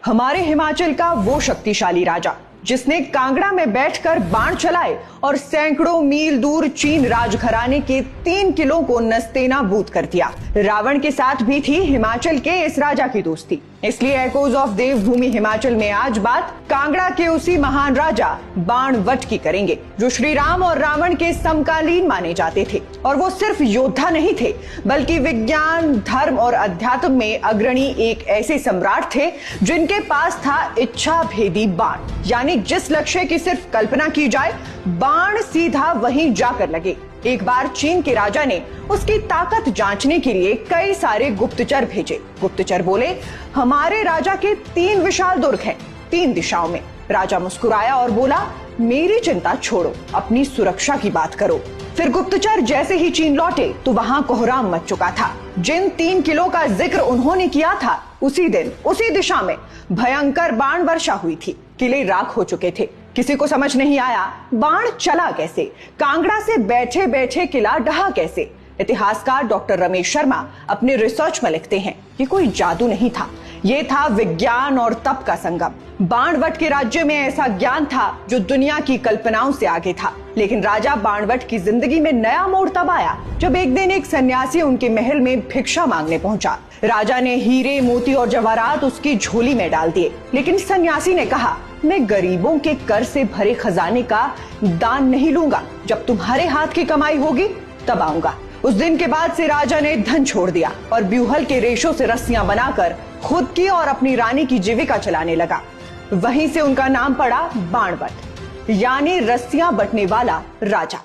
हमारे हिमाचल का वो शक्तिशाली राजा जिसने कांगड़ा में बैठकर बाण चलाए और सैकड़ों मील दूर चीन राजघराने के 3 किलों को नस्तेनाबूद कर दिया। रावण के साथ भी थी हिमाचल के इस राजा की दोस्ती। इसलिए एकोज ऑफ देवभूमि हिमाचल में आज बात कांगड़ा के उसी महान राजा बाणवट की करेंगे जो श्री राम और रावण के समकालीन माने जाते थे। और वो सिर्फ योद्धा नहीं थे बल्कि विज्ञान, धर्म और अध्यात्म में अग्रणी एक ऐसे सम्राट थे जिनके पास था इच्छा भेदी बाण, यानी जिस लक्ष्य की सिर्फ कल्पना की जाए बाण सीधा वहीं जाकर लगे। एक बार चीन के राजा ने उसकी ताकत जांचने के लिए कई सारे गुप्तचर भेजे। गुप्तचर बोले, हमारे राजा के 3 विशाल दुर्ग हैं 3 दिशाओं में। राजा मुस्कुराया और बोला, मेरी चिंता छोड़ो, अपनी सुरक्षा की बात करो। फिर गुप्तचर जैसे ही चीन लौटे तो वहां कोहराम मच चुका था। जिन 3 किलों का जिक्र उन्होंने किया था उसी दिन उसी दिशा में भयंकर बाण वर्षा हुई थी। किले राख हो चुके थे। किसी को समझ नहीं आया बाण चला कैसे, कांगड़ा से बैठे बैठे किला ढहा कैसे। इतिहासकार डॉक्टर रमेश शर्मा अपने रिसर्च में लिखते हैं कि कोई जादू नहीं था, ये था विज्ञान और तप का संगम। बाणवट के राज्य में ऐसा ज्ञान था जो दुनिया की कल्पनाओं से आगे था। लेकिन राजा बाणवट की जिंदगी में नया मोड़ तब आया जब एक दिन एक सन्यासी उनके महल में भिक्षा मांगने पहुंचा। राजा ने हीरे, मोती और जवाहरात उसकी झोली में डाल दिए, लेकिन सन्यासी ने कहा, मैं गरीबों के कर से भरे खजाने का दान नहीं लूंगा, जब तुम्हारे हाथ की कमाई होगी तब आऊंगा। उस दिन के बाद से राजा ने धन छोड़ दिया और ब्यूहल के रेशों से रस्सियां बनाकर खुद की और अपनी रानी की जीविका चलाने लगा। वहीं से उनका नाम पड़ा बाणवट, यानी रस्सियां बटने वाला राजा।